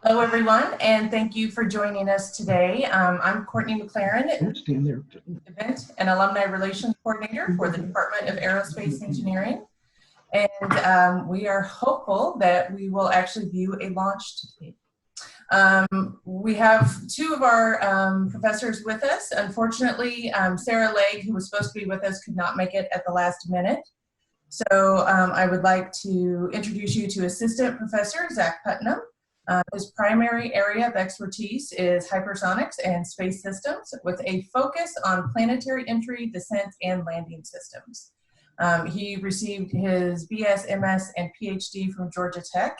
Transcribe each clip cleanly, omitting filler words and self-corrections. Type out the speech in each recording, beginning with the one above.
Hello, everyone, and thank you for joining us today. I'm Courtney McLearin, Event and Alumni Relations Coordinator for the Department of Aerospace Engineering. And we are hopeful that we will actually view a launch today. We have two of our professors with us. Unfortunately, Sarah Legg, who was supposed to be with us, could not make it at the last minute. So I would like to introduce you to Assistant Professor Zach Putnam. His primary area of expertise is hypersonics and space systems with a focus on planetary entry, descent, and landing systems. He received his BS, MS, and Ph.D. from Georgia Tech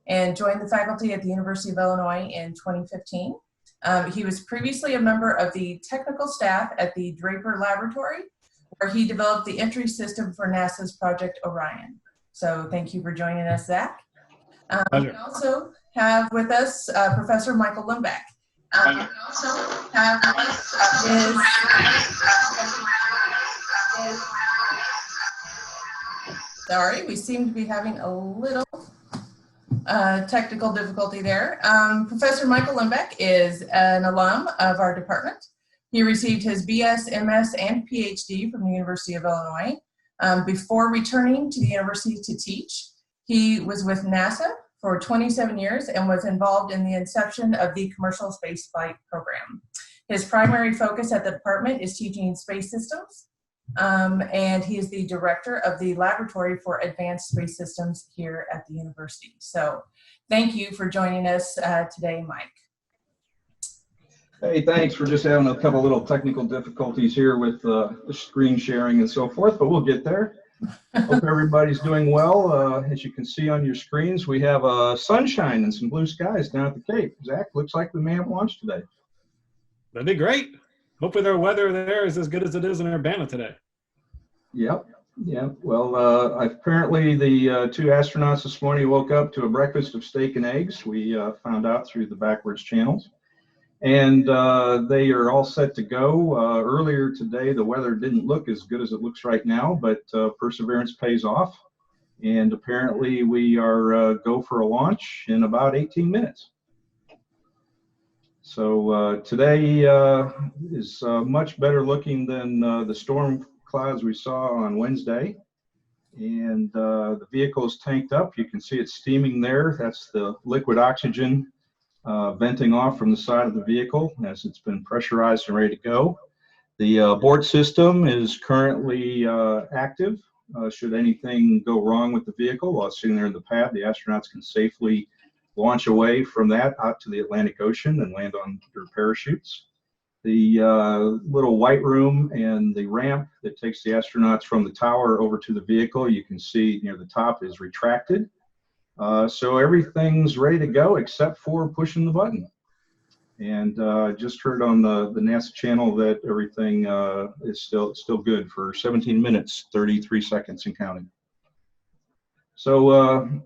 and joined the faculty at the University of Illinois in 2015. He was previously a member of the technical staff at the Draper Laboratory, where he developed the entry system for NASA's Project Orion. So thank you for joining us, Zach. We also have with us Professor Michael Lembeck. Sorry, we seem to be having a little technical difficulty there. Professor Michael Lembeck is an alum of our department. He received his BS, MS, and PhD from the University of Illinois. Before returning to the university to teach, he was with NASA for 27 years and was involved in the inception of the commercial spaceflight program. His primary focus at the department is teaching space systems, and he is the director of the Laboratory for Advanced Space Systems here at the university. So thank you for joining us today, Mike. Hey, thanks. We're just having a couple little technical difficulties here with the screen sharing and so forth, but we'll get there. Hope everybody's doing well. As you can see on your screens, we have sunshine and some blue skies down at the Cape. Zach, looks like we may have launched today. That'd be great. Hopefully their weather there is as good as it is in Urbana today. Yep. Yeah. Well, apparently the two astronauts this morning woke up to a breakfast of steak and eggs. We found out through the backwards channels. And they are all set to go. Earlier today, the weather didn't look as good as it looks right now, but perseverance pays off. And apparently we are go for a launch in about 18 minutes. So today is much better looking than the storm clouds we saw on Wednesday. And the vehicle is tanked up. You can see it steaming there. That's the liquid oxygen venting off from the side of the vehicle as it's been pressurized and ready to go. The abort system is currently active. Should anything go wrong with the vehicle while it's sitting there in the pad, the astronauts can safely launch away from that out to the Atlantic Ocean and land on their parachutes. The little white room and the ramp that takes the astronauts from the tower over to the vehicle, you can see near the top, is retracted. So everything's ready to go except for pushing the button. And just heard on the NASA channel that everything is still good for 17 minutes, 33 seconds and counting. So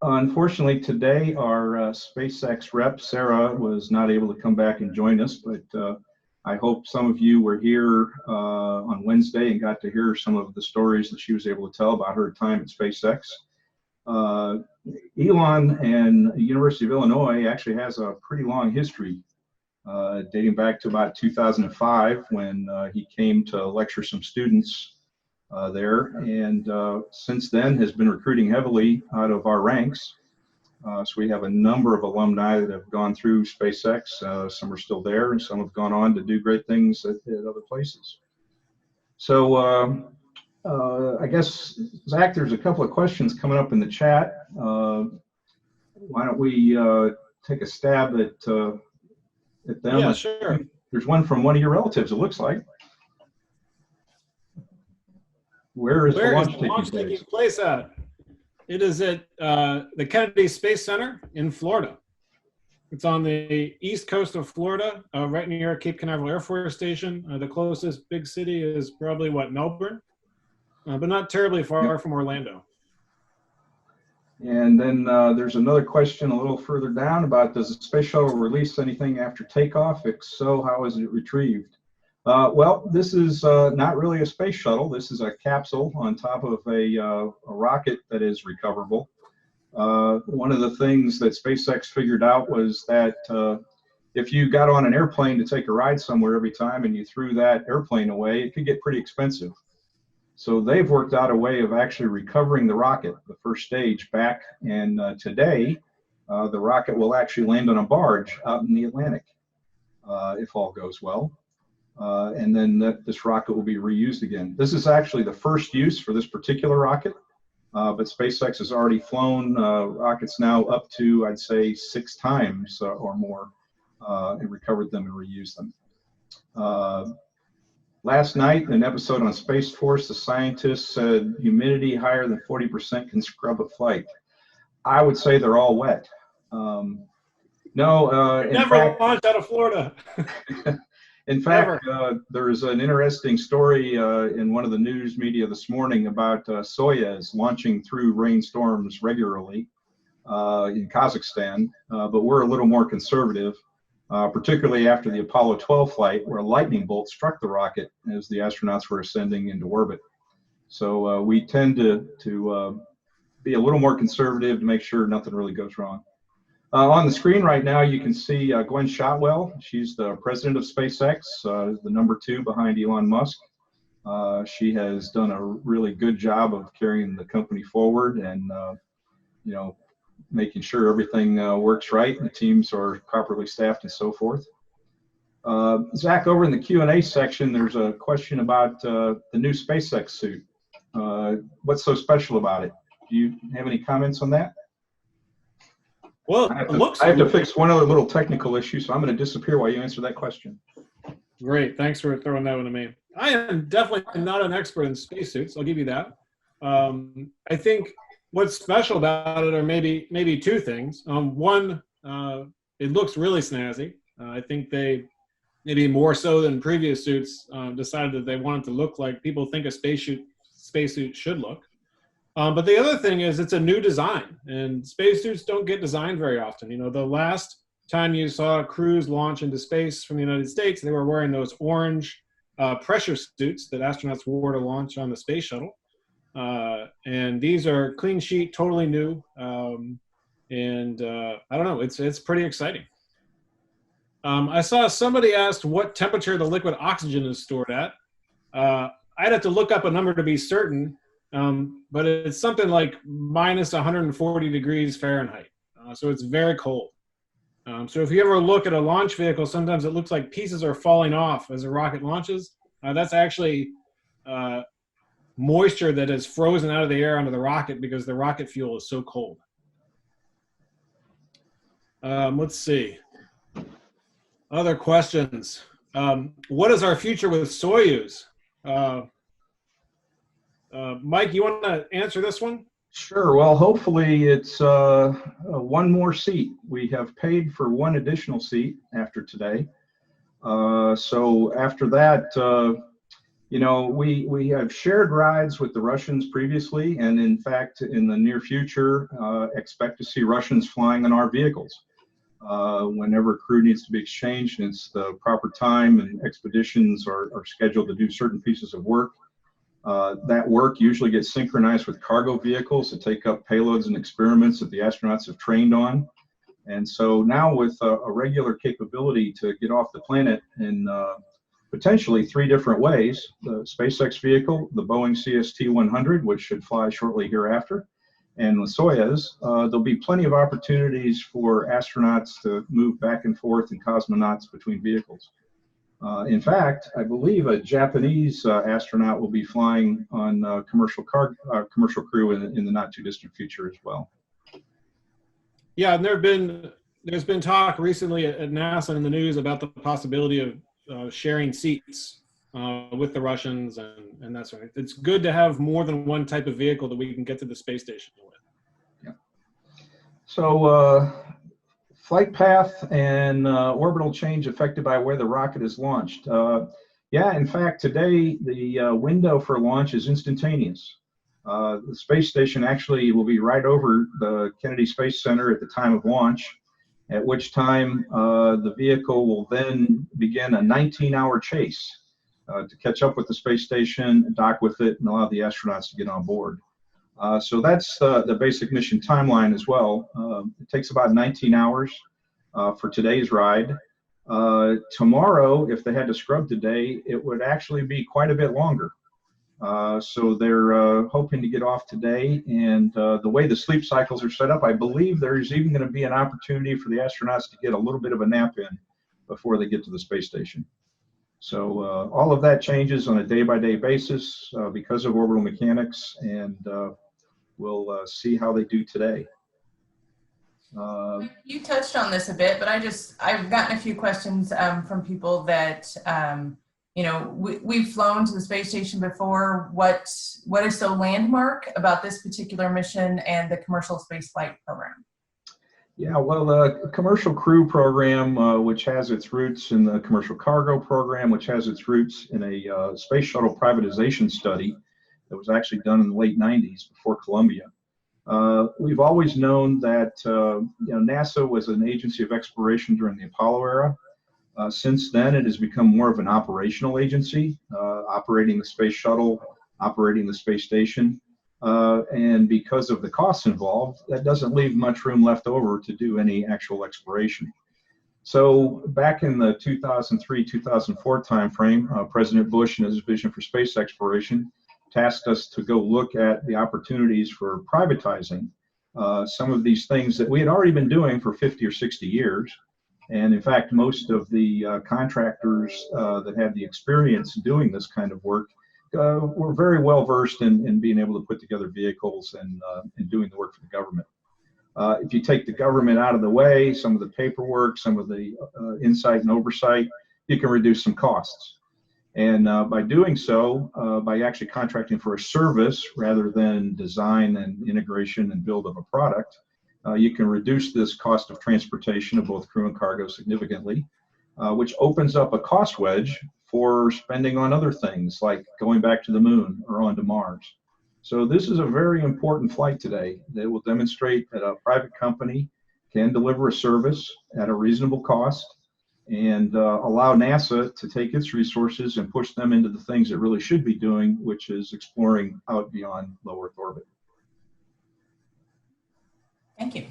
unfortunately today our SpaceX rep, Sarah, was not able to come back and join us, but I hope some of you were here on Wednesday and got to hear some of the stories that she was able to tell about her time at SpaceX. Elon and the University of Illinois actually has a pretty long history dating back to about 2005 when he came to lecture some students there, and since then has been recruiting heavily out of our ranks. So we have a number of alumni that have gone through SpaceX. Some are still there and some have gone on to do great things at other places. So I guess, Zach, there's a couple of questions coming up in the chat. Why don't we take a stab at them? Yeah, sure. There's one from one of your relatives, it looks like. Where is the launch taking place at? It is at the Kennedy Space Center in Florida. It's on the east coast of Florida, right near Cape Canaveral Air Force Station. The closest big city is probably, what, Melbourne? But not terribly far from Orlando. And then there's another question a little further down about, does the space shuttle release anything after takeoff? If so, how is it retrieved? Well, this is not really a space shuttle. This is a capsule on top of a rocket that is recoverable. One of the things that SpaceX figured out was that if you got on an airplane to take a ride somewhere every time and you threw that airplane away, it could get pretty expensive. So they've worked out a way of actually recovering the rocket, the first stage, back. And today, the rocket will actually land on a barge out in the Atlantic, if all goes well. And then this rocket will be reused again. This is actually the first use for this particular rocket, but SpaceX has already flown rockets now up to, I'd say, 6 times or more, and recovered them and reused them. Last night, in an episode on Space Force, the scientists said humidity higher than 40% can scrub a flight. I would say they're all wet. Never launched out of Florida. In fact, there's an interesting story in one of the news media this morning about Soyuz launching through rainstorms regularly in Kazakhstan, but we're a little more conservative. Particularly after the Apollo 12 flight, where a lightning bolt struck the rocket as the astronauts were ascending into orbit. So we tend to be a little more conservative to make sure nothing really goes wrong. On the screen right now, you can see Gwen Shotwell. She's the president of SpaceX, the #2 behind Elon Musk. She has done a really good job of carrying the company forward and, making sure everything works right and the teams are properly staffed and so forth. Zach, over in the Q&A section, there's a question about the new SpaceX suit. What's so special about it? Do you have any comments on that? Well, I have to fix one other little technical issue, so I'm going to disappear while you answer that question. Great. Thanks for throwing that one to me. I am definitely not an expert in spacesuits. I'll give you that. I think what's special about it are maybe 2 things. One, it looks really snazzy. I think they, maybe more so than previous suits, decided that they wanted to look like people think a spacesuit should look. But the other thing is it's a new design, and spacesuits don't get designed very often. The last time you saw crews launch into space from the United States, they were wearing those orange pressure suits that astronauts wore to launch on the space shuttle. And these are clean sheet, totally new. I don't know, it's pretty exciting. I saw somebody asked what temperature the liquid oxygen is stored at. I'd have to look up a number to be certain, but it's something like minus 140 degrees Fahrenheit. So it's very cold. So if you ever look at a launch vehicle, sometimes it looks like pieces are falling off as a rocket launches. That's actually moisture that is frozen out of the air onto the rocket because the rocket fuel is so cold. Let's see. Other questions. What is our future with Soyuz? Mike, you want to answer this one? Sure. Well, hopefully it's one more seat. We have paid for 1 additional seat after today. So after that, we have shared rides with the Russians previously, and in fact, in the near future, expect to see Russians flying in our vehicles. Whenever crew needs to be exchanged and it's the proper time and expeditions are scheduled to do certain pieces of work, that work usually gets synchronized with cargo vehicles to take up payloads and experiments that the astronauts have trained on. And so now with a regular capability to get off the planet in potentially 3 different ways, the SpaceX vehicle, the Boeing CST-100, which should fly shortly hereafter, and the Soyuz, there'll be plenty of opportunities for astronauts to move back and forth and cosmonauts between vehicles. In fact, I believe a Japanese astronaut will be flying on commercial crew in the not too distant future as well. Yeah, and there's been talk recently at NASA and in the news about the possibility of sharing seats with the Russians and that sort of thing. It's good to have more than one type of vehicle that we can get to the space station with. Yeah. So flight path and orbital change affected by where the rocket is launched. Yeah, in fact, today the window for launch is instantaneous. The space station actually will be right over the Kennedy Space Center at the time of launch, at which time the vehicle will then begin a 19-hour chase to catch up with the space station, dock with it, and allow the astronauts to get on board. So that's the basic mission timeline as well. It takes about 19 hours for today's ride. Tomorrow, if they had to scrub today, it would actually be quite a bit longer. So they're hoping to get off today, and the way the sleep cycles are set up, I believe there's even going to be an opportunity for the astronauts to get a little bit of a nap in before they get to the space station. So all of that changes on a day-by-day basis because of orbital mechanics, and we'll see how they do today. You touched on this a bit, but I've gotten a few questions from people that, you know, we've flown to the space station before. What is so landmark about this particular mission and the commercial spaceflight program? Yeah, well, the Commercial Crew Program, which has its roots in the Commercial Cargo Program, which has its roots in a space shuttle privatization study that was actually done in the late 90s before Columbia. We've always known that you know, NASA was an agency of exploration during the Apollo era. Since then, it has become more of an operational agency, operating the space shuttle, operating the space station. And because of the costs involved, that doesn't leave much room left over to do any actual exploration. So back in the 2003-2004 timeframe, President Bush and his vision for space exploration tasked us to go look at the opportunities for privatizing some of these things that we had already been doing for 50 or 60 years. And in fact, most of the contractors that had the experience doing this kind of work were very well versed in being able to put together vehicles and doing the work for the government. If you take the government out of the way, some of the paperwork, some of the insight and oversight, you can reduce some costs. And by doing so, by actually contracting for a service rather than design and integration and build of a product, you can reduce this cost of transportation of both crew and cargo significantly, which opens up a cost wedge for spending on other things like going back to the moon or onto Mars. So this is a very important flight today that will demonstrate that a private company can deliver a service at a reasonable cost and allow NASA to take its resources and push them into the things it really should be doing, which is exploring out beyond low Earth orbit. Thank you.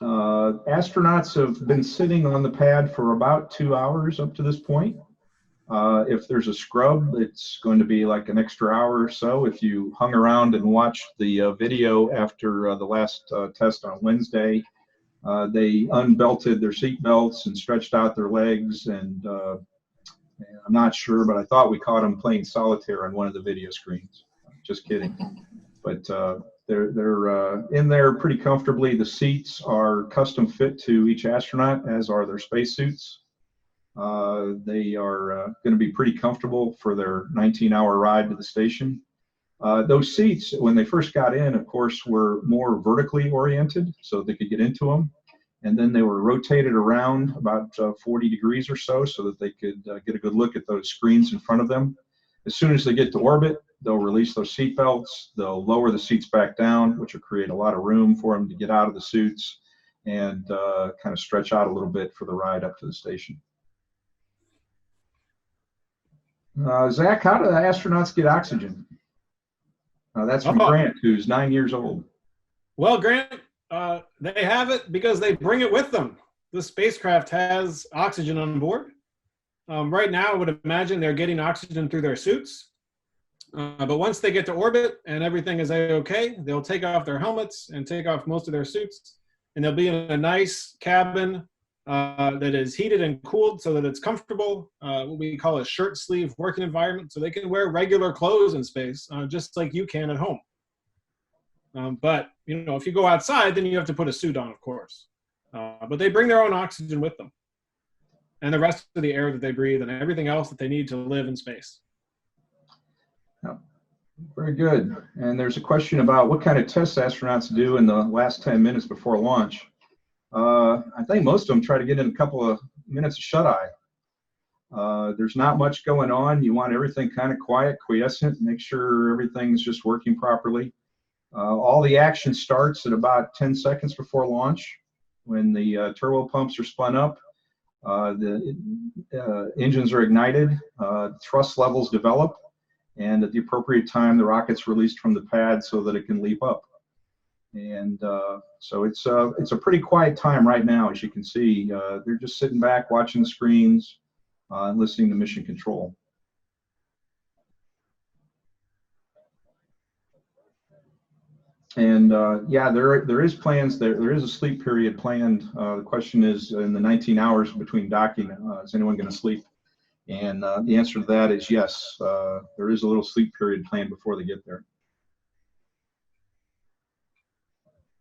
Astronauts have been sitting on the pad for about 2 hours up to this point. If there's a scrub, it's going to be like an extra hour or so. If you hung around and watched the video after the last test on Wednesday, they unbelted their seat belts and stretched out their legs, and I'm not sure, but I thought we caught them playing solitaire on one of the video screens. Just kidding. But they're in there pretty comfortably. The seats are custom fit to each astronaut, as are their spacesuits. They are going to be pretty comfortable for their 19-hour ride to the station. Those seats, when they first got in, of course, were more vertically oriented so they could get into them. And then they were rotated around about 40 degrees or so that they could get a good look at those screens in front of them. As soon as they get to orbit, they'll release those seat belts. They'll lower the seats back down, which will create a lot of room for them to get out of the suits and kind of stretch out a little bit for the ride up to the station. Zach, how do the astronauts get oxygen? That's from Grant, who's 9 years old. Well, Grant, they have it because they bring it with them. The spacecraft has oxygen on board. Right now, I would imagine they're getting oxygen through their suits. But once they get to orbit and everything is okay, they'll take off their helmets and take off most of their suits. And they'll be in a nice cabin that is heated and cooled so that it's comfortable, what we call a shirt sleeve working environment, so they can wear regular clothes in space, just like you can at home. But, you know, if you go outside, then you have to put a suit on, of course. But they bring their own oxygen with them and the rest of the air that they breathe and everything else that they need to live in space. Very good. And there's a question about what kind of tests astronauts do in the last 10 minutes before launch. I think most of them try to get in a couple of minutes of shut-eye. There's not much going on. You want everything kind of quiet, quiescent, make sure everything's just working properly. All the action starts at about 10 seconds before launch when the turbo pumps are spun up. The engines are ignited, thrust levels develop, and at the appropriate time, the rocket's released from the pad so that it can leap up. And so it's a pretty quiet time right now, as you can see. They're just sitting back, watching the screens, and listening to mission control. And yeah, there is plans. There is a sleep period planned. The question is, in the 19 hours between docking, is anyone going to sleep? And the answer to that is yes. There is a little sleep period planned before they get there.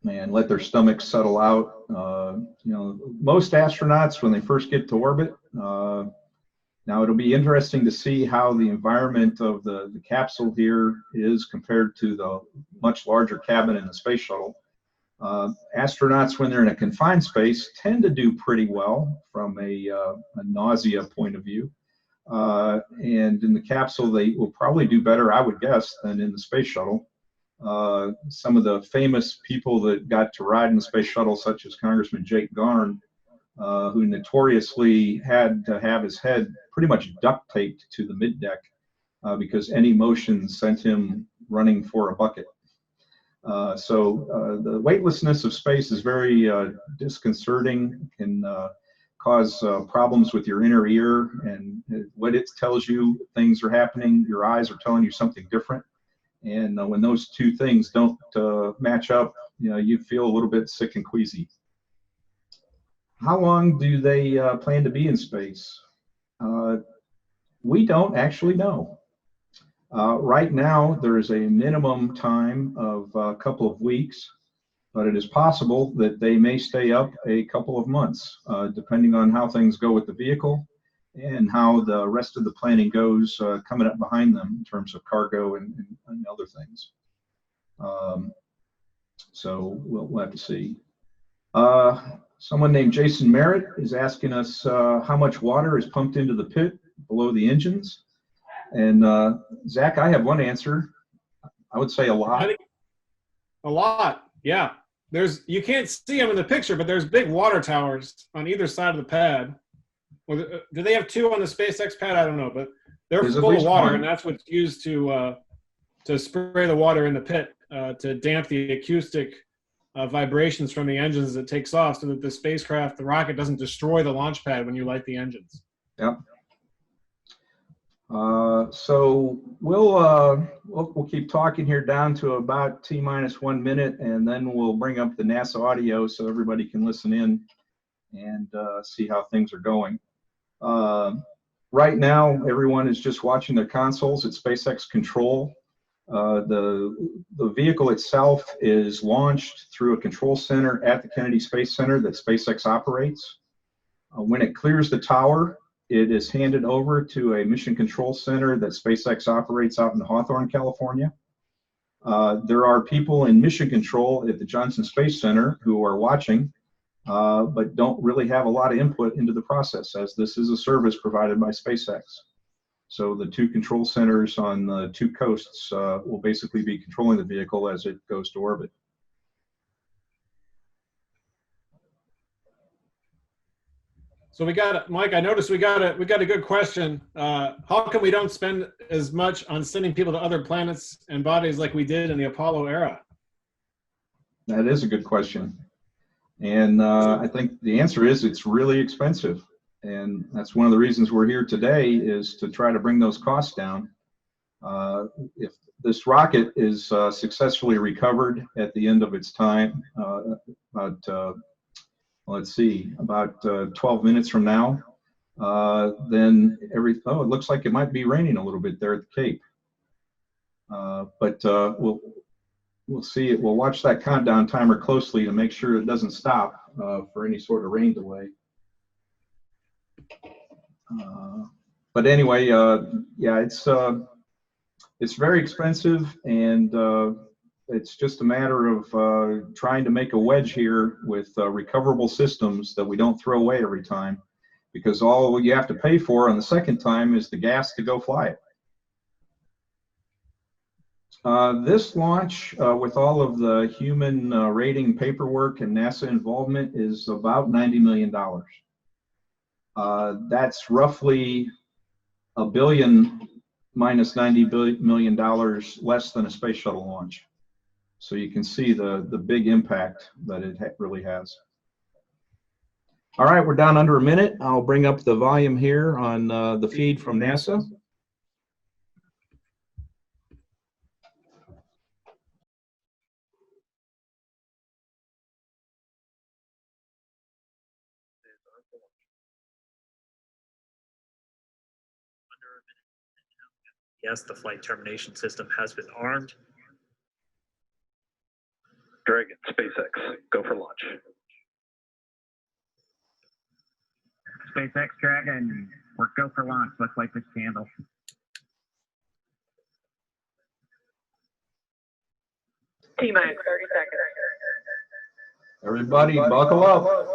And let their stomachs settle out. You know, most astronauts, when they first get to orbit, now it'll be interesting to see how the environment of the capsule here is compared to the much larger cabin in the space shuttle. Astronauts, when they're in a confined space, tend to do pretty well from a nausea point of view. And in the capsule, they will probably do better, I would guess, than in the space shuttle. Some of the famous people that got to ride in the space shuttle, such as Congressman Jake Garn, who notoriously had to have his head pretty much duct taped to the middeck because any motion sent him running for a bucket. So the weightlessness of space is very disconcerting, can cause problems with your inner ear, and what it tells you things are happening, your eyes are telling you something different. And when those two things don't match up, you know, you feel a little bit sick and queasy. How long do they plan to be in space? We don't actually know. Right now, there is a minimum time of a couple of weeks, but it is possible that they may stay up a couple of months, depending on how things go with the vehicle and how the rest of the planning goes coming up behind them in terms of cargo and other things. So we'll have to see. Someone named Jason Merritt is asking us how much water is pumped into the pit below the engines. And Zach, I have one answer. I would say a lot. I think a lot, yeah. You can't see them in the picture, but there's big water towers on either side of the pad. Do they have two on the SpaceX pad? I don't know, but they're full of water, and that's what's used to spray the water in the pit to damp the acoustic vibrations from the engines as it takes off, so that the spacecraft, the rocket, doesn't destroy the launch pad when you light the engines. Yep. So we'll keep talking here down to about T-1 minute, and then we'll bring up the NASA audio so everybody can listen in and see how things are going. Right now, everyone is just watching their consoles at SpaceX Control. The vehicle itself is launched through a control center at the Kennedy Space Center that SpaceX operates. When it clears the tower, it is handed over to a mission control center that SpaceX operates out in Hawthorne, California. There are people in mission control at the Johnson Space Center who are watching, but don't really have a lot of input into the process, as this is a service provided by SpaceX. So the two control centers on the two coasts will basically be controlling the vehicle as it goes to orbit. So we got, Mike, I noticed we got a good question. How come we don't spend as much on sending people to other planets and bodies like we did in the Apollo era? That is a good question. And I think the answer is it's really expensive. And that's one of the reasons we're here today, is to try to bring those costs down. If this rocket is successfully recovered at the end of its time, let's see, about 12 minutes from now, then it looks like it might be raining a little bit there at the Cape. But we'll see it. We'll watch that countdown timer closely to make sure it doesn't stop for any sort of rain delay. But anyway, yeah, it's very expensive, and it's just a matter of trying to make a wedge here with recoverable systems that we don't throw away every time, because all you have to pay for on the second time is the gas to go fly it. This launch, with all of the human rating paperwork and NASA involvement, is about $90 million. That's roughly $1 billion minus $90 million less than a space shuttle launch. So you can see the big impact that it really has. All right, we're down under a minute. I'll bring up the volume here on the feed from NASA. Yes, the flight termination system has been armed. Dragon, SpaceX, go for launch. SpaceX Dragon, we're go for launch. Let's light this candle. T-minus 30 seconds. Everybody, buckle up.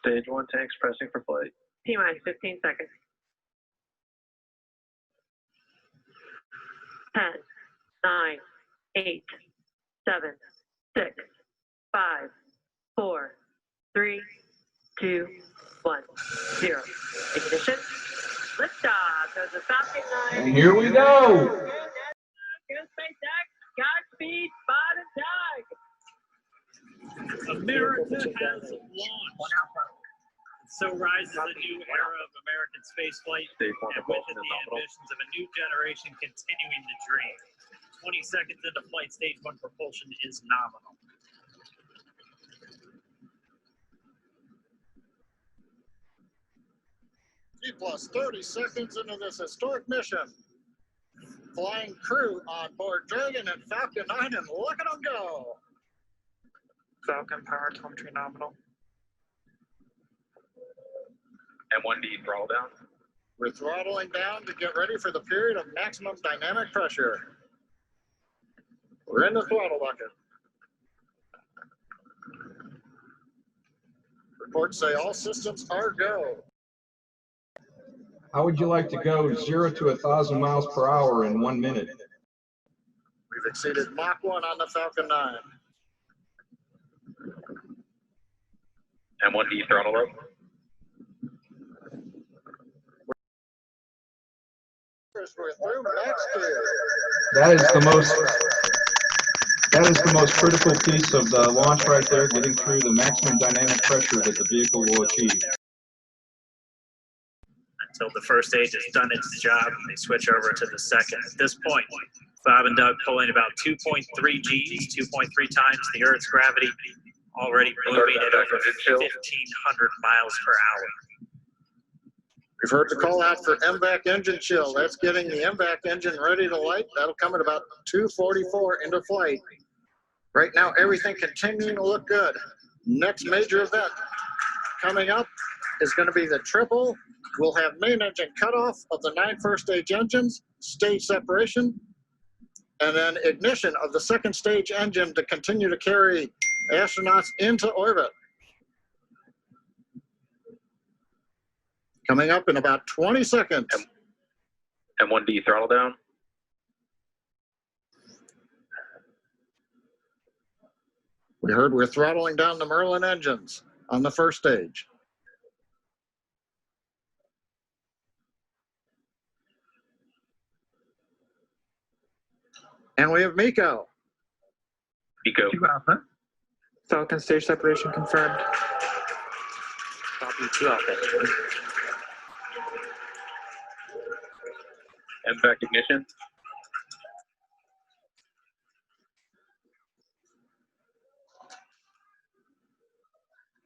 Stage 1 tanks pressing for flight. T-minus 15 seconds. 10, 9, 8, 7, 6, 5, 4, 3, 2, 1, 0. Ignition. Liftoff of the Falcon 9. And here we go. Go SpaceX. Godspeed, Bob and Doug. America has launched. So rises a new era of American spaceflight, Stage 1 and with propulsion it is the nominal. ambitions of a new generation continuing the dream. 20 seconds into flight, stage 1 propulsion is nominal. Plus 30 seconds into this historic mission. Flying crew on board Dragon and Falcon 9, and look at them go. Falcon power telemetry nominal. M1D throttle down. We're throttling down to get ready for the period of maximum dynamic pressure. We're in the throttle bucket. Reports say all systems are go. How would you like to go 0 to 1,000 miles per hour in 1 minute? We've exceeded Mach 1 on the Falcon 9. M1D throttle up. We're through max gear. That is the most critical piece of the launch right there, getting through the maximum dynamic pressure that the vehicle will achieve. Until the first stage has done its job, they switch over to the second. At this point, Bob and Doug pulling about 2.3 Gs, 2.3 times the Earth's gravity, already moving at over 1,500 miles per hour. We've heard the call out for MVAC engine chill. That's getting the MVAC engine ready to light. That'll come at about 2:44 into flight. Right now, everything continuing to look good. Next major event coming up is going to be the triple. We'll have main engine cutoff of the 9 first stage engines, stage separation, and then ignition of the second stage engine to continue to carry astronauts into orbit. Coming up in about 20 seconds. M1D throttle down. We heard we're throttling down the Merlin engines on the first stage. And we have Miko. Eco. 2 Alpha. Falcon stage separation confirmed. Copy 2 Alpha. MVAC ignition.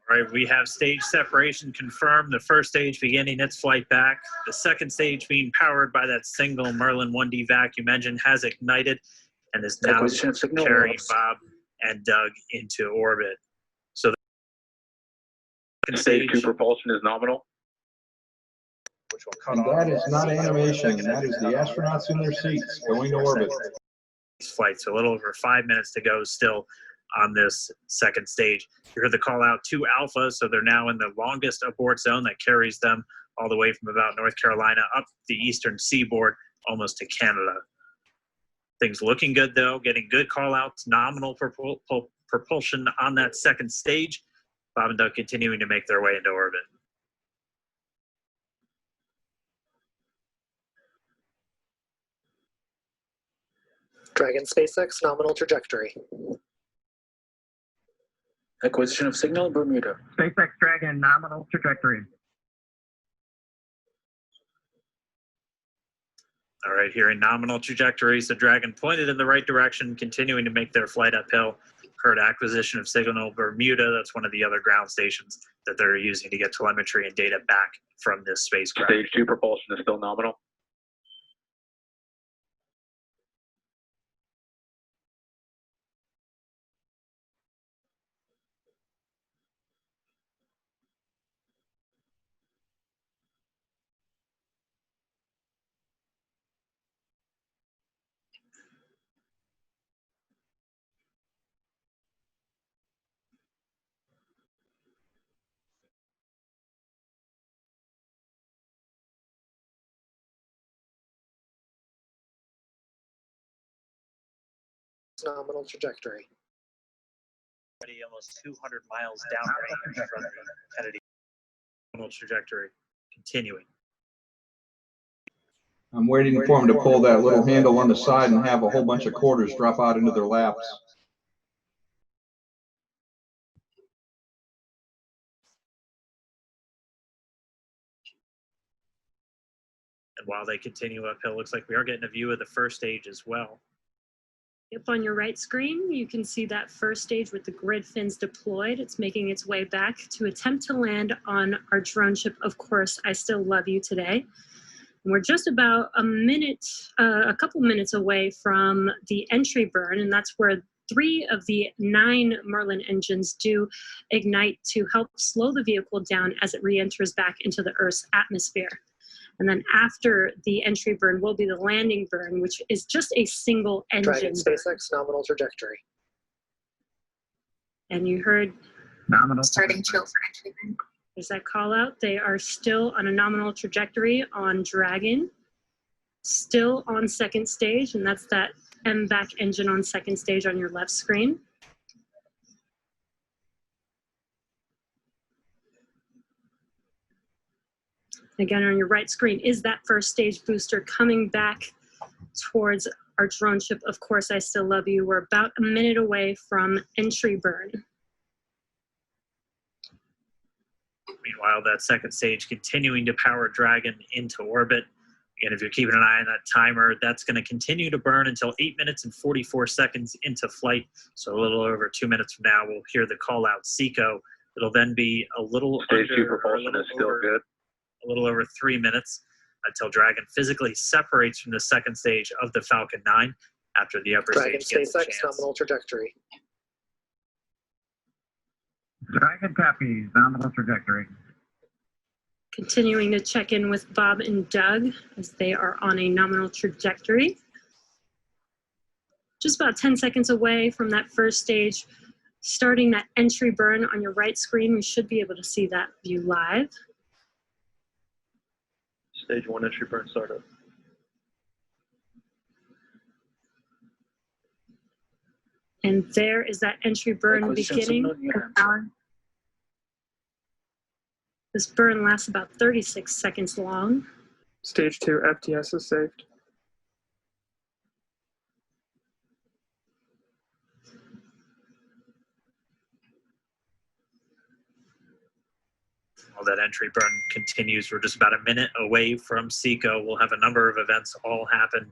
All right, we have stage separation confirmed. The first stage beginning its flight back. The second stage being powered by that single Merlin 1D vacuum engine has ignited and is now Acquisition signal carrying loss. Bob and Doug into orbit. So the second Stage 2 stage propulsion is nominal. And that is not animation, that is the astronauts in their seats going to orbit. flight. So a little over 5 minutes to go still on this second stage. You heard the call out 2 Alpha, so they're now in the longest abort zone that carries them all the way from about North Carolina up the eastern seaboard, almost to Canada. Things looking good though, getting good call outs, nominal propulsion on that second stage. Bob and Doug continuing to make their way into orbit. Dragon SpaceX nominal trajectory. Acquisition of signal, Bermuda. SpaceX Dragon nominal trajectory. All right, here in nominal trajectories, the Dragon pointed in the right direction, continuing to make their flight uphill. Heard acquisition of signal Bermuda. That's one of the other ground stations that they're using to get telemetry and data back from this spacecraft. Stage 2 propulsion is still nominal. Nominal trajectory. Almost 200 miles downrange from the Kennedy. Nominal trajectory continuing. I'm waiting for them to pull that little handle on the side and have a whole bunch of quarters drop out into their laps. And while they continue uphill, looks like we are getting a view of the first stage as well. Up on your right screen, you can see that first stage with the grid fins deployed. It's making its way back to attempt to land on our drone ship, Of Course, I Still Love You Today. And we're just about a couple minutes away from the entry burn, and that's where 3 of the 9 Merlin engines do ignite to help slow the vehicle down as it re-enters back into the Earth's atmosphere. And then after the entry burn will be the landing burn, which is just a single engine. Dragon SpaceX nominal trajectory. And you heard Nominal. Starting chill for entry burn. there's that call out. They are still on a nominal trajectory on Dragon, still on second stage, and that's that MVAC engine on second stage on your left screen. Again, on your right screen is that first stage booster coming back towards our drone ship, Of Course, I Still Love You. We're about a minute away from entry burn. Meanwhile, that second stage continuing to power Dragon into orbit. Again, if you're keeping an eye on that timer, that's going to continue to burn until 8 minutes and 44 seconds into flight. So a little over 2 minutes from now, we'll hear the call out SECO. It'll then be a little Stage 2 propulsion is still good. A little over 3 minutes until Dragon physically separates from the second stage of the Falcon 9 after the upper Dragon stage gets a SpaceX chance. nominal trajectory. Dragon copies nominal trajectory. Continuing to check in with Bob and Doug as they are on a nominal trajectory. Just about 10 seconds away from that first stage, starting that entry burn on your right screen. We should be able to see that view live. Stage 1 entry burn startup. And there is that entry burn beginning. This burn lasts about 36 seconds long. Stage 2 FTS is saved. While that entry burn continues, we're just about a minute away from SECO. We'll have a number of events all happen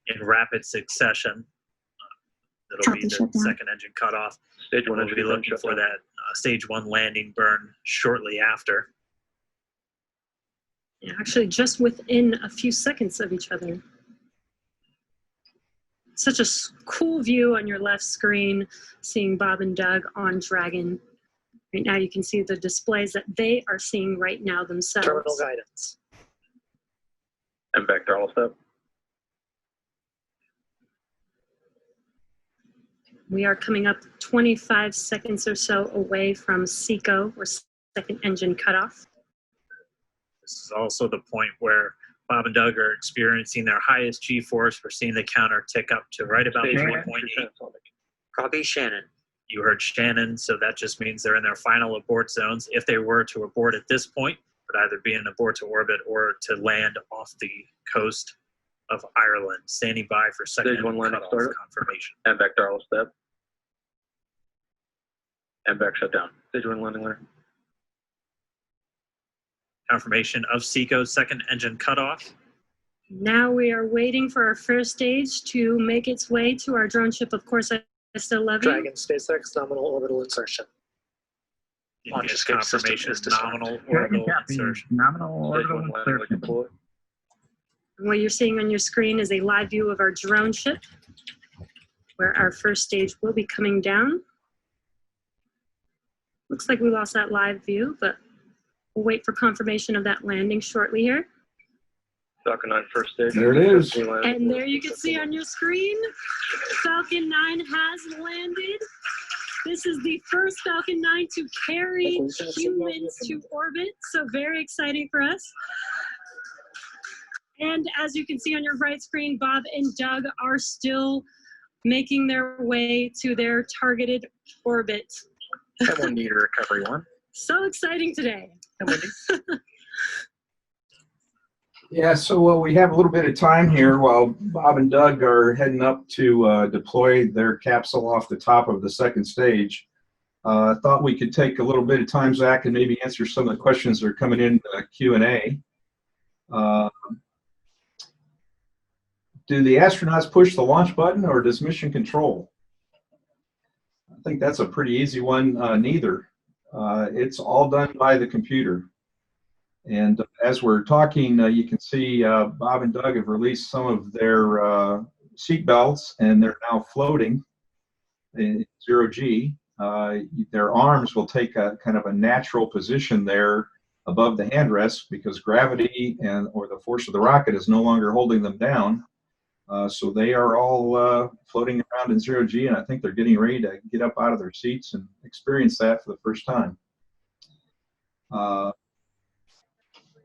in rapid succession. It'll be the second engine cutoff. Stage 1 We'll entry be burn looking for shutdown. that stage 1 landing burn shortly after. Yeah, actually, just within a few seconds of each other. Such a cool view on your left screen, seeing Bob and Doug on Dragon. Right now, you can see the displays that they are seeing right now themselves. Terminal guidance. And back throttle step. We are coming up 25 seconds or so away from SECO, or second engine cutoff. This is also the point where Bob Bob and Doug are experiencing their highest G-force. We're seeing the counter tick up to right about Stage 1.8. Copy Shannon. You heard Shannon, so that just means they're in their final abort zones. If they were to abort at this point, it would either be an abort to orbit or to land off the coast of Ireland. Standing by for second Stage 1 landing cutoff started. confirmation. MVAC throttle step. MVAC shut down. Stage 1 landing letter. Confirmation of SECO's second engine cutoff. Now we are waiting for our first stage to make its way to our drone ship. Of course, I still love you. Dragon SpaceX nominal orbital insertion. You Launch get escape system confirmation is disarmed. nominal Dragon orbital copies. insertion. Nominal Stage orbital 1 landing letter insertion. deployed. And what you're seeing on your screen is a live view of our drone ship, where our first stage will be coming down. Looks like we lost that live view, but we'll wait for confirmation of that landing shortly here. Falcon 9 first stage. There it is. And there you can see on your screen, Falcon 9 has landed. This is the first Falcon 9 to carry humans to orbit, so very exciting for us. And as you can see on your right screen, Bob and Doug are still making their way to their targeted orbit. M1 need a recovery one. So exciting today. Yeah, so we have a little bit of time here while Bob and Doug are heading up to deploy their capsule off the top of the second stage. I thought we could take a little bit of time, Zach, and maybe answer some of the questions that are coming in Q&A. Do the astronauts push the launch button, or does mission control? I think that's a pretty easy one. Neither. It's all done by the computer. And as we're talking, you can see Bob and Doug have released some of their seat belts, and they're now floating in 0G. Their arms will take a kind of a natural position there above the handrest because gravity or the force of the rocket is no longer holding them down. So they are all floating around in 0G, and I think they're getting ready to get up out of their seats and experience that for the first time.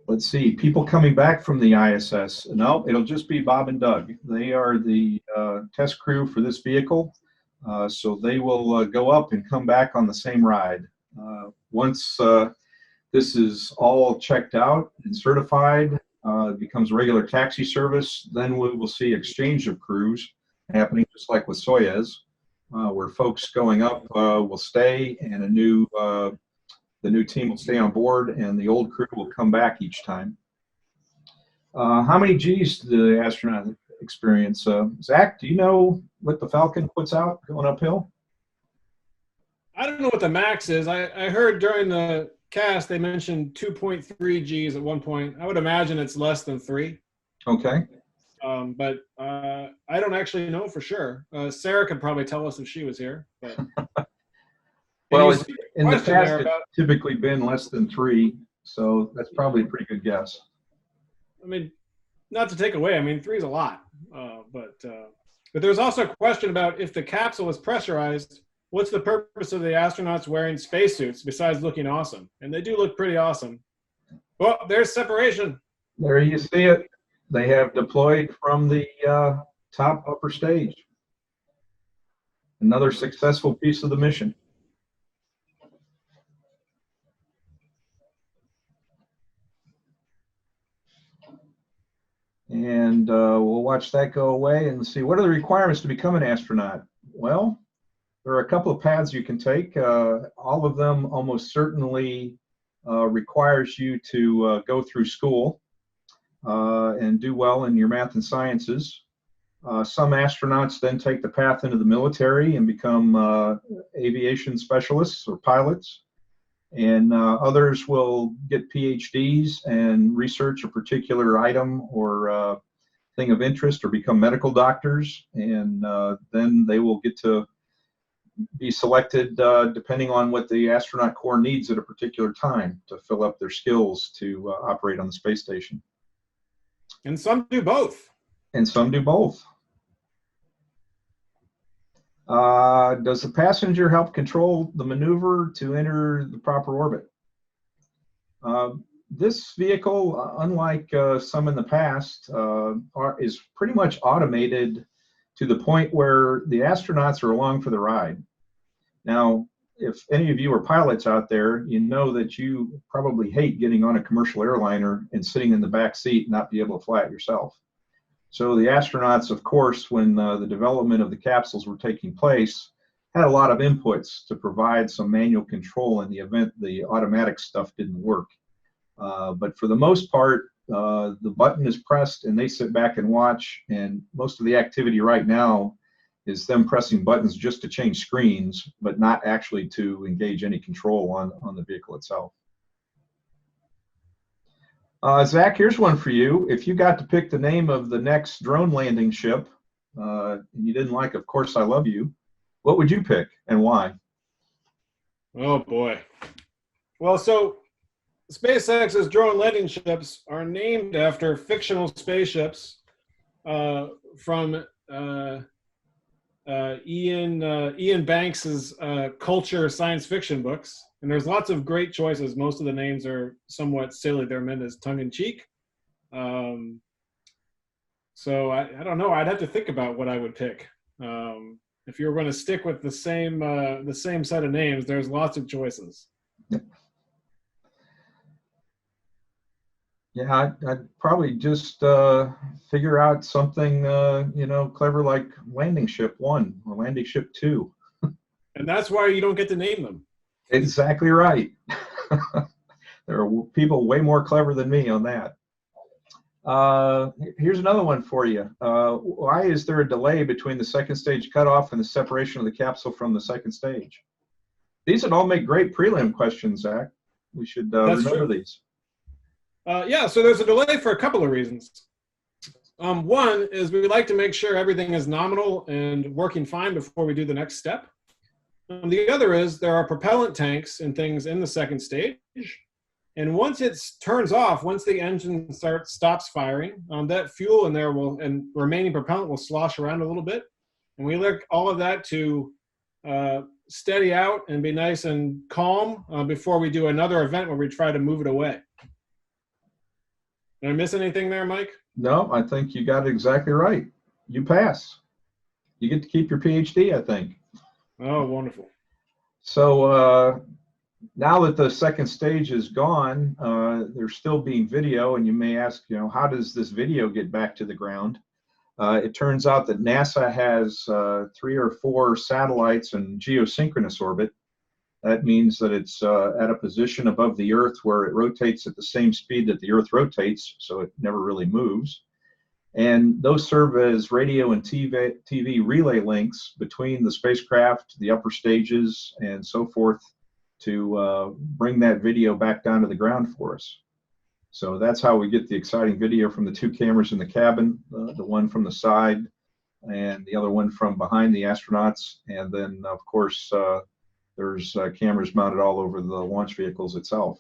Let's see, people coming back from the ISS. No, it'll just be Bob and Doug. They are the test crew for this vehicle, so they will go up and come back on the same ride. Once this is all checked out and certified, it becomes regular taxi service, then we will see exchange of crews happening just like with Soyuz, where folks going up will stay and the new team will stay on board and the old crew will come back each time. How many Gs do the astronaut experience? Zach, do you know what the Falcon puts out going uphill? I don't know what the max is. I heard during the cast they mentioned 2.3 Gs at one point. I would imagine it's less than 3. Okay. But I don't actually know for sure. Sarah could probably tell us if she was here. But Well, in the question past, there it's about- typically been less than 3, so that's probably a pretty good guess. I mean, not to take away, I mean, 3 is a lot. But there's also a question about if the capsule is pressurized, what's the purpose of the astronauts wearing spacesuits besides looking awesome? And they do look pretty awesome. Well, there's separation. There you see it. They have deployed from the top upper stage. Another successful piece of the mission. And we'll watch that go away and see what are the requirements to become an astronaut. Well, there are a couple of paths you can take. All of them almost certainly requires you to go through school and do well in your math and sciences. Some astronauts then take the path into the military and become aviation specialists or pilots. And others will get PhDs and research a particular item or thing of interest or become medical doctors. And then they will get to be selected depending on what the astronaut corps needs at a particular time to fill up their skills to operate on the space station. And some do both. And some do both. Does the passenger help control the maneuver to enter the proper orbit? This vehicle, unlike some in the past, is pretty much automated to the point where the astronauts are along for the ride. Now, if any of you are pilots out there, you know that you probably hate getting on a commercial airliner and sitting in the back seat and not be able to fly it yourself. So the astronauts, of course, when the development of the capsules were taking place, had a lot of inputs to provide some manual control in the event the automatic stuff didn't work. But for the most part, the button is pressed and they sit back and watch, and most of the activity right now is them pressing buttons just to change screens, but not actually to engage any control on the vehicle itself. Zach, here's one for you. If you got to pick the name of the next drone landing ship, and you didn't like Of Course I Love You, what would you pick and why? Oh boy. Well, so SpaceX's drone landing ships are named after fictional spaceships from Ian Banks's culture science fiction books. And there's lots of great choices. Most of the names are somewhat silly. They're meant as tongue-in-cheek. So I don't know. I'd have to think about what I would pick. If you were going to stick with the same set of names, there's lots of choices. Yeah, I'd probably just figure out something, clever like Landing Ship 1 or Landing Ship 2. And that's why you don't get to name them. Exactly right. There are people way more clever than me on that. Here's another one for you. Why is there a delay between the second stage cutoff and the separation of the capsule from the second stage? These would all make great prelim questions, Zach. We should remember these. Yeah, so there's a delay for a couple of reasons. One is we like to make sure everything is nominal and working fine before we do the next step. The other is there are propellant tanks and things in the second stage. And once it turns off, once the engine stops firing, that fuel in there and remaining propellant will slosh around a little bit. And we like all of that to steady out and be nice and calm before we do another event where we try to move it away. Did I miss anything there, Mike? No, I think you got it exactly right. You pass. You get to keep your PhD, I think. Oh, wonderful. So now that the second stage is gone, there's still being video, and you may ask, how does this video get back to the ground? It turns out that NASA has 3 or 4 satellites in geosynchronous orbit. That means that it's at a position above the Earth where it rotates at the same speed that the Earth rotates, so it never really moves. And those serve as radio and TV relay links between the spacecraft, the upper stages, and so forth to bring that video back down to the ground for us. So that's how we get the exciting video from the 2 cameras in the cabin, the one from the side and the other one from behind the astronauts. And then, of course, there's cameras mounted all over the launch vehicles itself.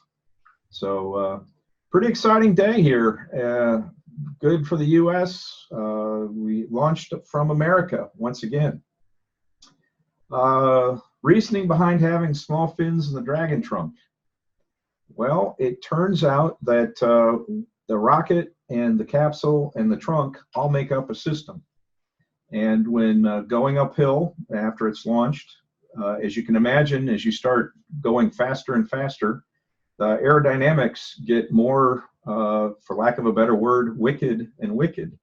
So pretty exciting day here. Good for the U.S. We launched from America once again. Reasoning behind having small fins in the Dragon trunk. Well, it turns out that the rocket and the capsule and the trunk all make up a system. And when going uphill after it's launched, as you can imagine, as you start going faster and faster, the aerodynamics get more, for lack of a better word, wicked and wicked.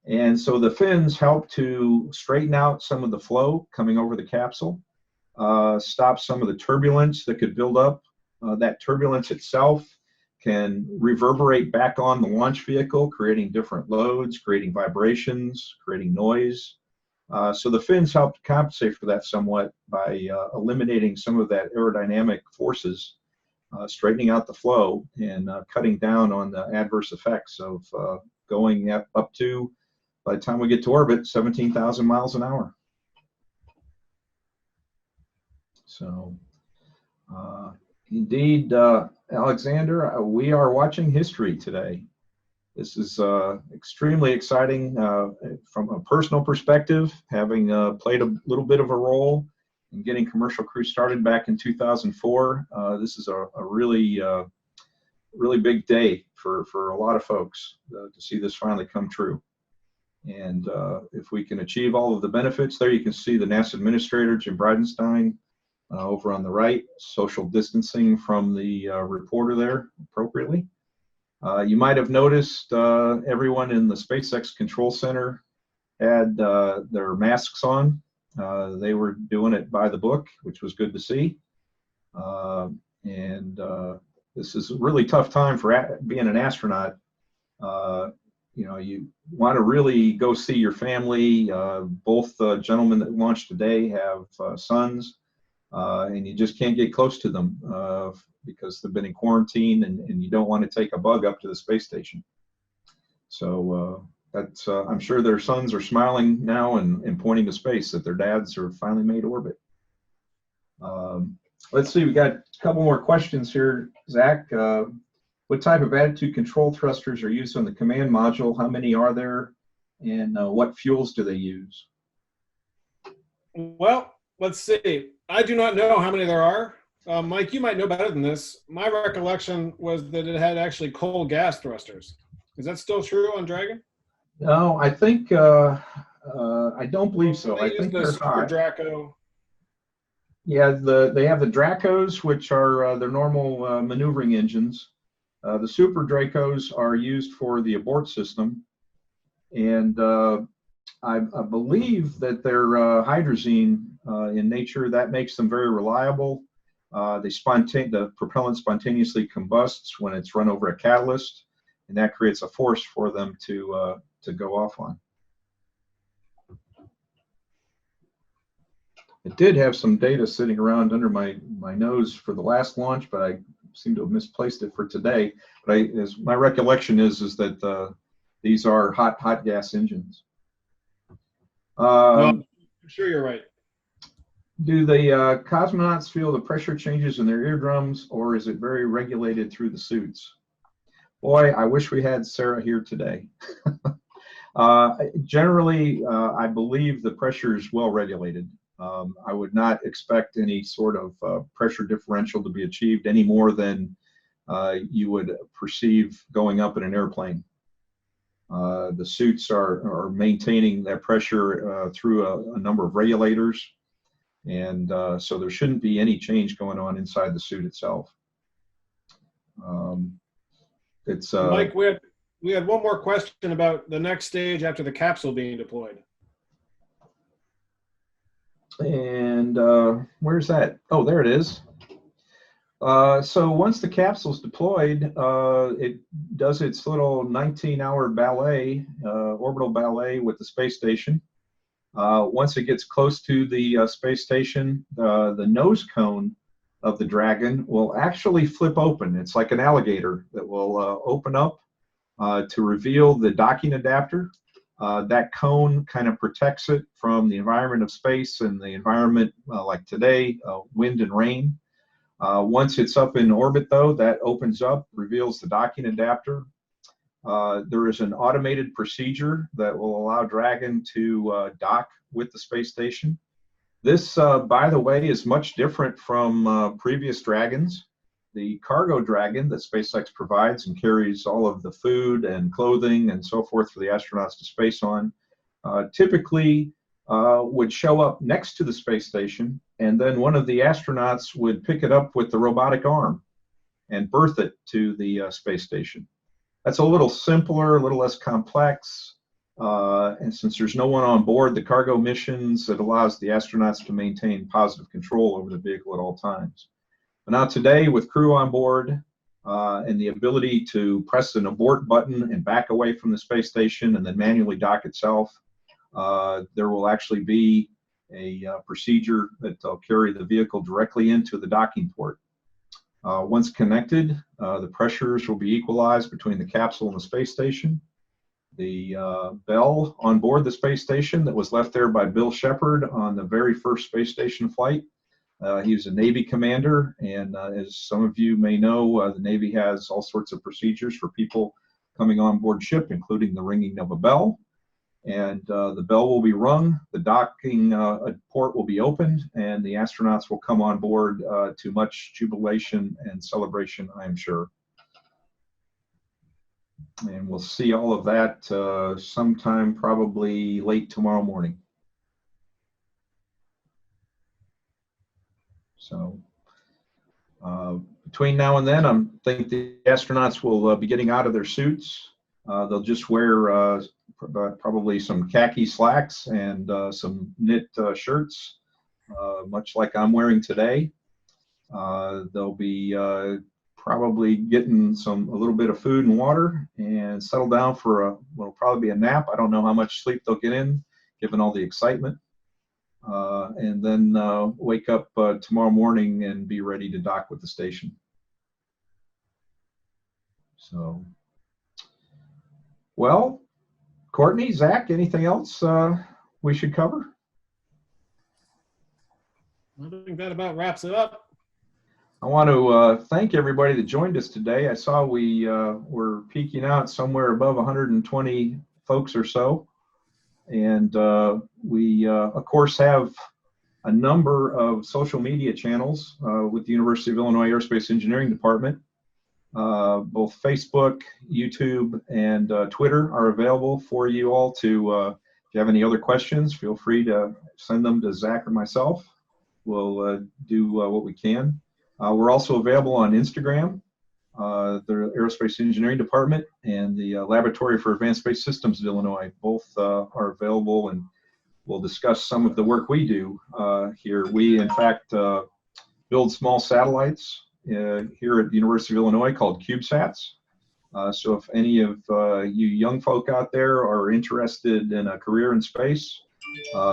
And so the fins help to straighten out some of the flow coming over the capsule, stop some of the turbulence that could build up. That turbulence itself can reverberate back on the launch vehicle, creating different loads, creating vibrations, creating noise. So the fins help to compensate for that somewhat by eliminating some of that aerodynamic forces, straightening out the flow, and cutting down on the adverse effects of going up to, by the time we get to orbit, 17,000 miles an hour. So indeed, Alexander, we are watching history today. This is extremely exciting from a personal perspective, having played a little bit of a role in getting Commercial Crew started back in 2004. This is a really really big day for a lot of folks to see this finally come true. And if we can achieve all of the benefits there, you can see the NASA administrator, Jim Bridenstine, over on the right, social distancing from the reporter there appropriately. You might have noticed everyone in the SpaceX Control Center had their masks on. They were doing it by the book, which was good to see. This is a really tough time for being an astronaut. You know, you want to really go see your family. Both gentlemen that launched today have sons, and you just can't get close to them because they've been in quarantine, and you don't want to take a bug up to the space station. So that's I'm sure their sons are smiling now and pointing to space that their dads are finally made orbit. Let's see, we got a couple more questions here, Zach. What type of attitude control thrusters are used on the command module? How many are there? And what fuels do they use? Well, let's see. I do not know how many there are. Mike, you might know better than this. My recollection was that it had actually coal gas thrusters. Is that still true on Dragon? No, I think, I don't believe so. They I use think the they're Super hot. Draco. Yeah, they have the Dracos, which are their normal maneuvering engines. The Super Dracos are used for the abort system. And I believe that they're hydrazine in nature. That makes them very reliable. The propellant spontaneously combusts when it's run over a catalyst, and that creates a force for them to go off on. It did have some data sitting around under my nose for the last launch, but I seem to have misplaced it for today. But as my recollection is that these are hot gas engines. No, I'm sure you're right. Do the cosmonauts feel the pressure changes in their eardrums, or is it very regulated through the suits? Boy, I wish we had Sarah here today. Generally, I believe the pressure is well regulated. I would not expect any sort of pressure differential to be achieved any more than you would perceive going up in an airplane. The suits are maintaining that pressure through a number of regulators, and so there shouldn't be any change going on inside the suit itself. Mike, we had one more question about the next stage after the capsule being deployed. And where's that? Oh, there it is. So once the capsule's deployed, it does its little 19-hour ballet, orbital ballet with the space station. Once it gets close to the space station, the nose cone of the Dragon will actually flip open. It's like an alligator that will open up to reveal the docking adapter. That cone kind of protects it from the environment of space and the environment like today, wind and rain. Once it's up in orbit, though, that opens up, reveals the docking adapter. There is an automated procedure that will allow Dragon to dock with the space station. This, by the way, is much different from previous Dragons. The cargo Dragon that SpaceX provides and carries all of the food and clothing and so forth for the astronauts to space on, typically would show up next to the space station, and then one of the astronauts would pick it up with the robotic arm and berth it to the space station. That's a little simpler, a little less complex, and since there's no one on board the cargo missions, it allows the astronauts to maintain positive control over the vehicle at all times. But now today, with crew on board and the ability to press an abort button and back away from the space station and then manually dock itself, there will actually be a procedure that will carry the vehicle directly into the docking port. Once connected, the pressures will be equalized between the capsule and the space station. The bell on board the space station that was left there by Bill Shepard on the very first space station flight. He was a Navy commander, and as some of you may know, the Navy has all sorts of procedures for people coming on board ship, including the ringing of a bell. And the bell will be rung, the docking port will be opened, and the astronauts will come on board to much jubilation and celebration, I am sure. And we'll see all of that sometime probably late tomorrow morning. So between now and then, I think the astronauts will be getting out of their suits. They'll just wear probably some khaki slacks and some knit shirts, much like I'm wearing today. They'll be probably getting a little bit of food and water and settle down for what'll probably be a nap. I don't know how much sleep they'll get in, given all the excitement. And then wake up tomorrow morning and be ready to dock with the station. So, well, Courtney, Zach, anything else we should cover? I think that about wraps it up. I want to thank everybody that joined us today. I saw we were peaking out somewhere above 120 folks or so. And we, of course, have a number of social media channels with the University of Illinois Aerospace Engineering Department. Both Facebook, YouTube, and Twitter are available for you all to, if you have any other questions, feel free to send them to Zach or myself. We'll do what we can. We're also available on Instagram, the Aerospace Engineering Department, and the Laboratory for Advanced Space Systems of Illinois. Both are available, and we'll discuss some of the work we do here. We, in fact, build small satellites here at the University of Illinois called CubeSats. So if any of you young folk out there are interested in a career in space,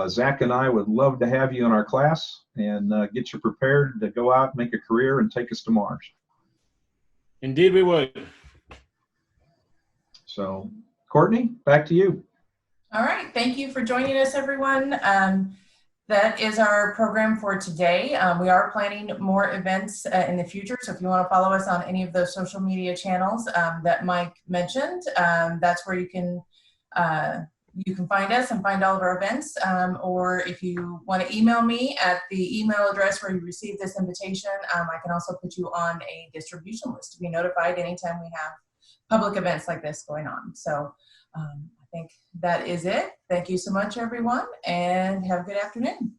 Zach and I would love to have you in our class and get you prepared to go out, make a career, and take us to Mars. Indeed, we would. So, Courtney, back to you. All right, thank you for joining us, everyone. That is our program for today. We are planning more events in the future, so if you want to follow us on any of those social media channels that Mike mentioned, that's where you can find us and find all of our events. Or if you want to email me at the email address where you received this invitation, I can also put you on a distribution list to be notified anytime we have public events like this going on. So I think that is it. Thank you so much, everyone, and have a good afternoon.